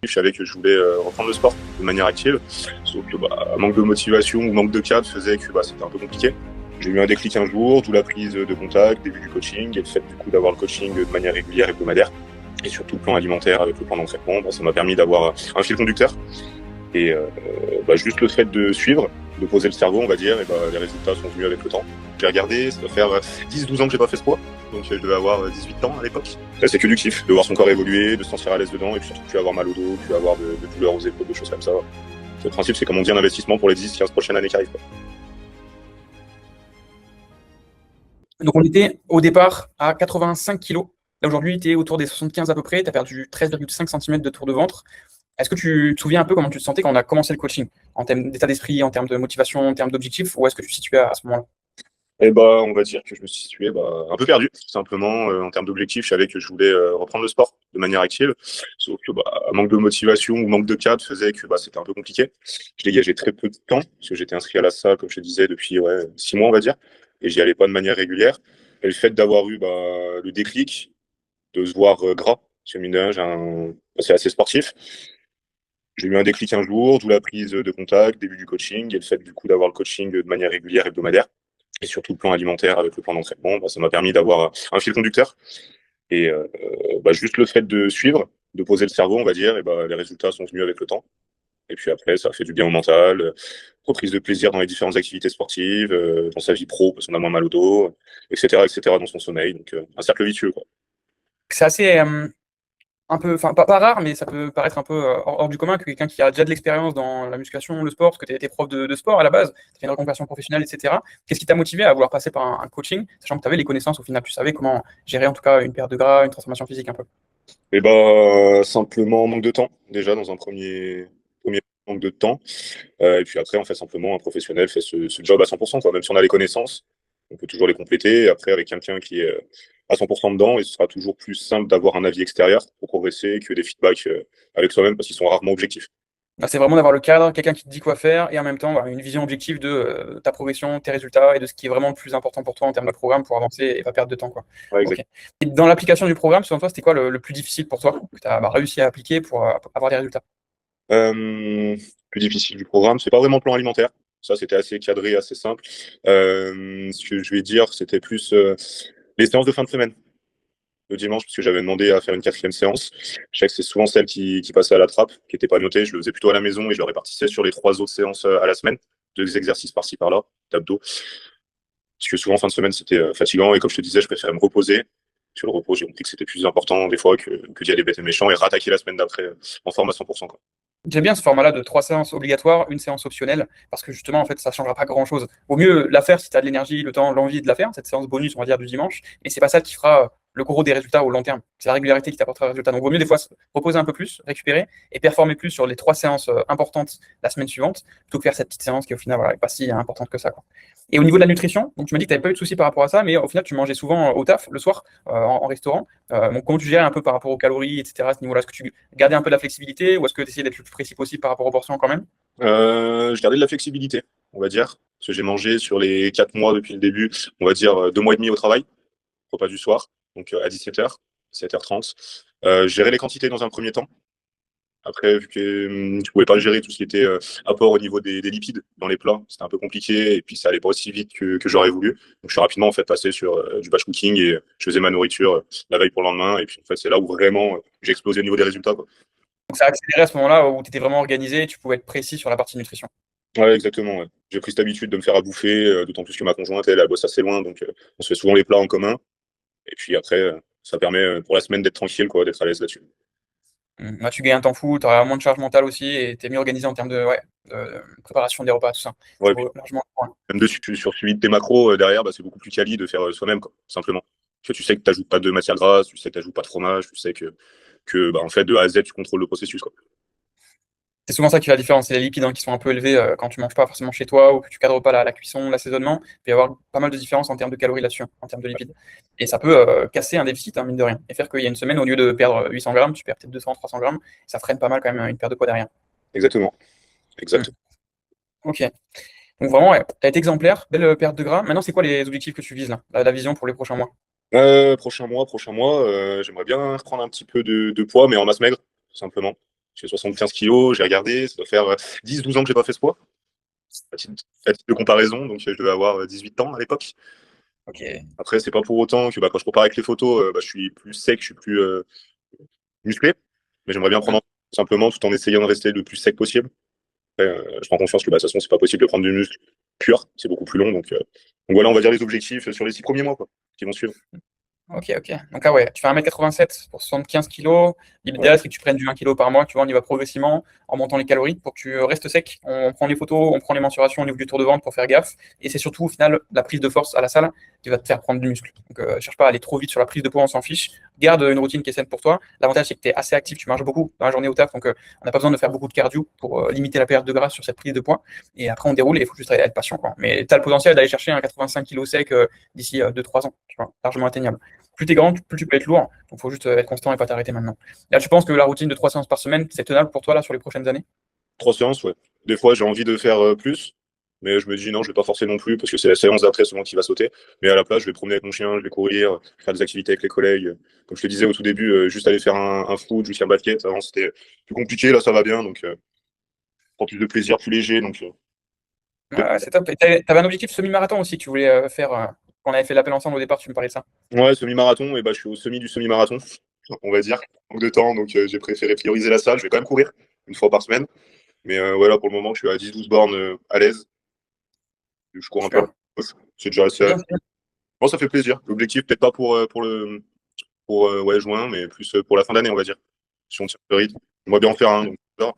Je savais que je voulais reprendre le sport de manière active, sauf que manque de motivation ou manque de cadre faisait que c'était un peu compliqué. J'ai eu un déclic un jour, d'où la prise de contact, début du coaching, et le fait du coup d'avoir le coaching de manière régulière et hebdomadaire, et surtout le plan alimentaire avec le plan d'entraînement, ça m'a permis d'avoir un fil conducteur. Et juste le fait de suivre, de poser le cerveau, on va dire, et les résultats sont venus avec le temps. J'ai regardé, ça doit faire 10-12 ans que j'ai pas fait ce poids, donc je devais avoir 18 ans à l'époque. Là, c'est que du kiff, de voir son corps évoluer, de se sentir à l'aise dedans, et puis surtout plus avoir mal au dos, plus avoir de douleurs aux épaules, de choses comme ça. Le principe, c'est comme on dit, un investissement pour les 10-15 prochaines années qui arrivent, quoi. Donc on était au départ à 85 kilos. Là aujourd'hui, tu es autour des 75 à peu près, tu as perdu 13,5 cm de tour de ventre. Est-ce que tu te souviens un peu comment tu te sentais quand on a commencé le coaching, en termes d'état d'esprit, en termes de motivation, en termes d'objectifs, où est-ce que tu te situais à ce moment-là? Et on va dire que je me suis situé un peu perdu, tout simplement. En termes d'objectifs, je savais que je voulais reprendre le sport de manière active, sauf que manque de motivation ou manque de cadre faisait que c'était un peu compliqué. Je dégageais très peu de temps, parce que j'étais inscrit à la salle, comme je te disais, depuis 6 mois, on va dire, et j'y allais pas de manière régulière. Et le fait d'avoir eu le déclic, de se voir gras, parce que mine de rien, c'est assez sportif. J'ai eu un déclic un jour, d'où la prise de contact, début du coaching, et le fait du coup d'avoir le coaching de manière régulière et hebdomadaire, et surtout le plan alimentaire avec le plan d'entraînement, ça m'a permis d'avoir un fil conducteur. Et juste le fait de suivre, de poser le cerveau, on va dire, et les résultats sont venus avec le temps. Et puis après, ça fait du bien au mental, reprise de plaisir dans les différentes activités sportives, dans sa vie pro, parce qu'on a moins mal au dos, etc., dans son sommeil. Donc un cercle vicieux, quoi. C'est assez un peu, enfin pas rare, mais ça peut paraître un peu hors du commun que quelqu'un qui a déjà de l'expérience dans la musculation, le sport, parce que tu étais prof de sport à la base, tu as fait une reconversion professionnelle, etc. Qu'est-ce qui t'a motivé à vouloir passer par un coaching, sachant que tu avais les connaissances au final, tu savais comment gérer en tout cas une perte de gras, une transformation physique un peu? Et simplement manque de temps, déjà, dans un premier manque de temps. Et puis après, en fait, simplement, un professionnel fait ce job à 100%, quoi. Même si on a les connaissances, on peut toujours les compléter. Et après, avec quelqu'un qui est à 100% dedans, et ce sera toujours plus simple d'avoir un avis extérieur pour progresser que des feedbacks avec soi-même parce qu'ils sont rarement objectifs. Bah, c'est vraiment d'avoir le cadre, quelqu'un qui te dit quoi faire et en même temps voilà, une vision objective de ta progression, tes résultats et de ce qui est vraiment le plus important pour toi en termes de programme pour avancer et pas perdre de temps, quoi. Ouais, Ok. exact. Et dans l'application du programme, selon toi, c'était quoi le plus difficile pour toi que tu as réussi à appliquer pour avoir des résultats? Euh, Plus difficile du programme, c'est pas vraiment le plan alimentaire. Ça, c'était assez cadré, assez simple. Ce que je vais dire, c'était plus les séances de fin de semaine. Le dimanche, parce que j'avais demandé à faire une quatrième séance. Je sais que c'est souvent celle qui passait à la trappe, qui n'était pas notée. Je le faisais plutôt à la maison et je le répartissais sur les 3 autres séances à la semaine. 2 exercices par-ci par-là, d'abdos. Parce que souvent, fin de semaine, c'était fatigant. Et comme je te disais, je préférais me reposer. Sur le repos, j'ai compris que c'était plus important des fois que d'y aller bête et méchant et rattaquer la semaine d'après en forme à 100%, quoi. J'aime bien ce format-là de 3 séances obligatoires, une séance optionnelle, parce que justement, en fait, ça ne changera pas grand-chose. Vaut mieux la faire si tu as de l'énergie, le temps, l'envie de la faire, cette séance bonus, on va dire, du dimanche, mais c'est pas ça qui fera le gros des résultats au long terme. C'est la régularité qui t'apportera le résultat. Donc, vaut mieux des fois se reposer un peu plus, récupérer et performer plus sur les 3 séances importantes la semaine suivante, plutôt que faire cette petite séance qui, au final, voilà, est pas si importante que ça, quoi. Et au niveau de la nutrition, donc tu m'as dit que tu n'avais pas eu de soucis par rapport à ça, mais au final, tu mangeais souvent au taf, le soir, en restaurant. Donc, comment tu gérais un peu par rapport aux calories, etc. à ce niveau-là? Est-ce que tu gardais un peu de la flexibilité ou est-ce que tu essayais d'être le plus précis possible par rapport aux portions quand même? Je gardais de la flexibilité, on va dire. Parce que j'ai mangé sur les 4 mois depuis le début, on va dire 2 mois et demi au travail, repas du soir, donc à 17h, 7h30. Je gérais les quantités dans un premier temps. Après, vu que je pouvais pas gérer tout ce qui était apport au niveau des lipides dans les plats, c'était un peu compliqué et puis ça allait pas aussi vite que j'aurais voulu. Donc je suis rapidement en fait passé sur du batch cooking et je faisais ma nourriture la veille pour le lendemain. Et puis en fait, c'est là où vraiment j'ai explosé au niveau des résultats, quoi. Donc ça a accéléré à ce moment-là où tu étais vraiment organisé et tu pouvais être précis sur la partie nutrition. Ouais, exactement. Ouais. J'ai pris cette habitude de me faire à bouffer, d'autant plus que ma conjointe, elle bosse assez loin, donc on se fait souvent les plats en commun. Et puis après, ça permet pour la semaine d'être tranquille, quoi, d'être à l'aise là-dessus. Là, tu gagnes un temps fou, tu auras moins de charge mentale aussi et tu es mieux organisé en termes de, ouais, de préparation des repas, tout ça. Ouais, Ça et puis vaut largement le point. même dessus, sur suivi de tes macros, derrière, c'est beaucoup plus quali de faire soi-même, quoi, simplement. Parce que tu sais que tu n'ajoutes pas de matière grasse, tu sais que tu n'ajoutes pas de fromage, tu sais que en fait, de A à Z, tu contrôles le processus, quoi. C'est souvent ça qui fait la différence, c'est les lipides qui sont un peu élevés quand tu manges pas forcément chez toi ou que tu cadres pas la cuisson, l'assaisonnement. Il peut y avoir pas mal de différences en termes de calories là-dessus, en termes de lipides. Et ça peut casser un déficit, mine de rien, et faire qu'il y a une semaine, au lieu de perdre 800 grammes, tu perds peut-être 200, 300 grammes. Ça freine pas mal quand même une perte de poids derrière. Exactement. Hmm. Exact. Ok. Donc vraiment, ouais, tu as été exemplaire, belle perte de gras. Maintenant, c'est quoi les objectifs que tu vises là, la vision pour les prochains mois? Prochain mois, j'aimerais bien reprendre un petit peu de poids, mais en masse maigre, tout simplement. J'ai 75 kilos, j'ai regardé, ça doit faire 10-12 ans que j'ai pas fait ce poids. À titre de comparaison, donc je devais avoir 18 ans à l'époque. Ok. Après, c'est pas pour autant que quand je compare avec les photos, je suis plus sec, je suis plus musclé. Mais j'aimerais bien prendre en simplement tout en essayant de rester le plus sec possible. Après, je prends conscience que de toute façon, c'est pas possible de prendre du muscle pur, c'est beaucoup plus long. Donc voilà, on va dire les objectifs sur les 6 premiers mois quoi, qui vont suivre. Ok, ok. Donc ah ouais, tu fais 1m87 pour 75 kilos. Ouais. L'idéal, c'est que tu prennes du 1 kg par mois. Tu vois, on y va progressivement en montant les calories pour que tu restes sec. On prend les photos, on prend les mensurations au niveau du tour de ventre pour faire gaffe. Et c'est surtout, au final, la prise de force à la salle qui va te faire prendre du muscle. Donc cherche pas à aller trop vite sur la prise de poids, on s'en fiche. Garde une routine qui est saine pour toi. L'avantage, c'est que tu es assez actif, tu marches beaucoup dans la journée au taf. Donc on n'a pas besoin de faire beaucoup de cardio pour limiter la perte de gras sur cette prise de poids. Et après, on déroule et il faut juste être patient, quoi. Mais tu as le potentiel d'aller chercher un 85 kg sec d'ici 2-3 ans. Tu vois, largement atteignable. Plus tu es grand, plus tu peux être lourd. Donc, il faut juste être constant et pas t'arrêter maintenant. Là, tu penses que la routine de 3 séances par semaine, c'est tenable pour toi là sur les prochaines années? 3 séances, ouais. Des fois, j'ai envie de faire plus, mais je me dis non, je vais pas forcer non plus parce que c'est la séance d'après souvent qui va sauter. Mais à la place, je vais promener avec mon chien, je vais courir, faire des activités avec les collègues. Comme je te disais au tout début, juste aller faire un foot, juste un basket. Avant, c'était plus compliqué. Là, ça va bien. Donc, je prends plus de plaisir, plus léger. Donc, Ouais, c'est top. Et t'avais un objectif semi-marathon aussi que tu voulais faire. Qu'on avait fait l'appel ensemble au départ, tu me parlais de ça. ouais, semi-marathon, et bah, je suis au semi du semi-marathon, on va dire. Manque de temps, donc j'ai préféré prioriser la salle. Je vais quand même courir une fois par semaine. Mais voilà, pour le moment, je suis à 10-12 bornes à l'aise. Je cours un peu à Super. gauche. C'est déjà assez. C'est bien, c'est bien. Bon, ça fait plaisir. L'objectif, peut-être pas pour ouais, juin, mais plus pour la fin d'année, on va dire. Si on tire le rythme. On va bien en faire un. Donc, voilà.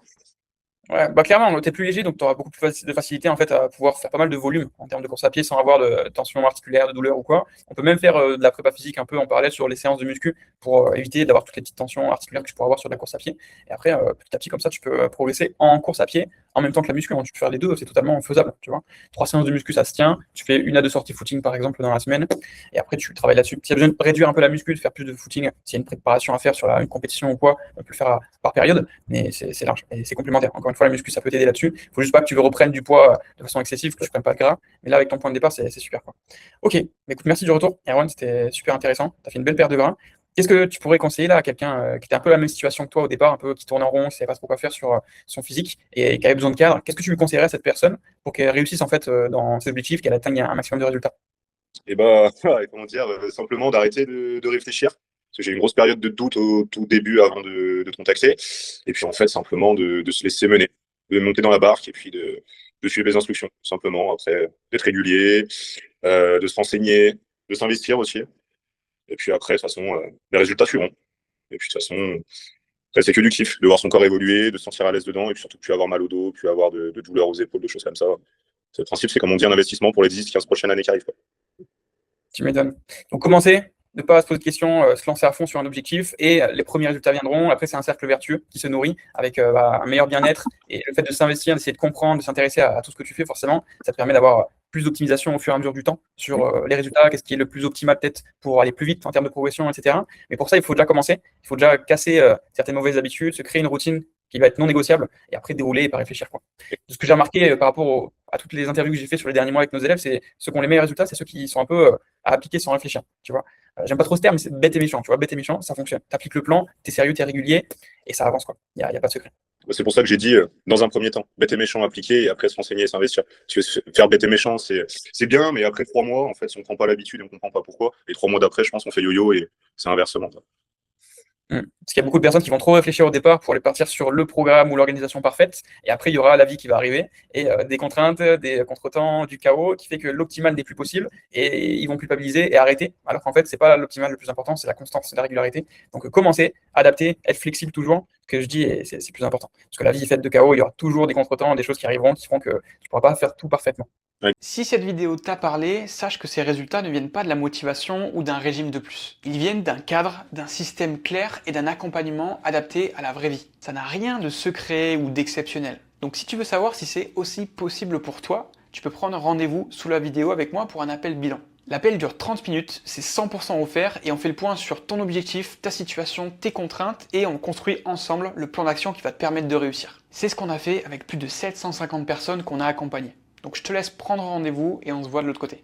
Ouais, bah clairement, tu es plus léger, donc tu auras beaucoup plus de facilité en fait à pouvoir faire pas mal de volume en termes de course à pied sans avoir de tension articulaire, de douleur ou quoi. On peut même faire de la prépa physique un peu en parallèle sur les séances de muscu pour éviter d'avoir toutes les petites tensions articulaires que tu pourras avoir sur de la course à pied. Et après, petit à petit, comme ça, tu peux progresser en course à pied en même temps que la muscu, hein. Tu peux faire les deux, c'est totalement faisable, tu vois. 3 séances de muscu, ça se tient. Tu fais 1 à 2 sorties footing par exemple dans la semaine, et après tu travailles là-dessus. S'il y a besoin de réduire un peu la muscu, de faire plus de footing, s'il y a une préparation à faire sur une compétition ou quoi, on peut le faire par période, mais c'est large et c'est complémentaire. Encore une fois, la muscu, ça peut t'aider là-dessus. Il faut juste pas que tu reprennes du poids de façon excessive, que tu ne prennes pas de gras. Mais là, avec ton point de départ, c'est super, quoi. Ok, mais écoute, merci du retour, Erwan, c'était super intéressant. Tu as fait une belle paire de gras. Qu'est-ce que tu pourrais conseiller là à quelqu'un qui était un peu la même situation que toi au départ, un peu qui tourne en rond, qui ne savait pas trop quoi faire sur son physique et qui avait besoin de cadre? Qu'est-ce que tu lui conseillerais à cette personne pour qu'elle réussisse en fait dans ses objectifs, qu'elle atteigne un maximum de résultats? Et bah, ouais, comment dire, simplement d'arrêter de réfléchir. Parce que j'ai eu une grosse période de doute au tout début avant de te contacter. Et puis en fait, simplement de se laisser mener, de monter dans la barque et puis de suivre les instructions, simplement. Après, d'être régulier, de se renseigner, de s'investir aussi. Et puis après, de toute façon, les résultats suivront. Et puis de toute façon, après, c'est que du kiff, de voir son corps évoluer, de se sentir à l'aise dedans, et puis surtout plus avoir mal au dos, plus avoir de douleurs aux épaules, de choses comme ça. Le principe, c'est comme on dit, un investissement pour les 10-15 prochaines années qui arrivent, quoi. Tu m'étonnes. Donc, commencer, ne pas se poser de questions, se lancer à fond sur un objectif et les premiers résultats viendront. Après, c'est un cercle vertueux qui se nourrit avec un meilleur bien-être et le fait de s'investir, d'essayer de comprendre, de s'intéresser à tout ce que tu fais, forcément, ça te permet d'avoir plus d'optimisation au fur et à mesure du temps sur les résultats, qu'est-ce qui est le plus optimal peut-être pour aller plus vite en termes de progression, etc. Mais pour ça, il faut déjà commencer, il faut déjà casser certaines mauvaises habitudes, se créer une routine qui va être non négociable et après dérouler et pas réfléchir, quoi. Ce que j'ai remarqué par rapport à toutes les interviews que j'ai fait sur les derniers mois avec nos élèves, c'est ceux qui ont les meilleurs résultats, c'est ceux qui sont un peu à appliquer sans réfléchir, tu vois. J'aime pas trop ce terme, mais c'est bête et méchant, tu vois. Bête et méchant, ça fonctionne. Tu appliques le plan, tu es sérieux, tu es régulier et ça avance, quoi. Y a pas de secret. C'est pour ça que j'ai dit, dans un premier temps, bête et méchant appliqué, et après se renseigner et s'investir. Parce que faire bête et méchant, c'est bien, mais après 3 mois, en fait, si on prend pas l'habitude et on comprend pas pourquoi, et 3 mois d'après, je pense qu'on fait yo-yo et c'est inversement, quoi. Parce qu'il y a beaucoup de personnes qui vont trop réfléchir au départ pour aller partir sur le programme ou l'organisation parfaite, et après il y aura la vie qui va arriver, et des contraintes, des contretemps, du chaos, qui fait que l'optimal n'est plus possible, et ils vont culpabiliser et arrêter, alors qu'en fait c'est pas l'optimal le plus important, c'est la constance, c'est la régularité. Donc commencer, adapter, être flexible toujours, ce que je dis, et c'est plus important. Parce que la vie est faite de chaos, il y aura toujours des contretemps, des choses qui arriveront, qui feront que tu ne pourras pas faire tout parfaitement. Ouais. Si cette vidéo t'a parlé, sache que ces résultats ne viennent pas de la motivation ou d'un régime de plus. Ils viennent d'un cadre, d'un système clair et d'un accompagnement adapté à la vraie vie. Ça n'a rien de secret ou d'exceptionnel. Donc si tu veux savoir si c'est aussi possible pour toi, tu peux prendre rendez-vous sous la vidéo avec moi pour un appel bilan. L'appel dure 30 minutes, c'est 100% offert et on fait le point sur ton objectif, ta situation, tes contraintes et on construit ensemble le plan d'action qui va te permettre de réussir. C'est ce qu'on a fait avec plus de 750 personnes qu'on a accompagnées. Donc je te laisse prendre rendez-vous et on se voit de l'autre côté.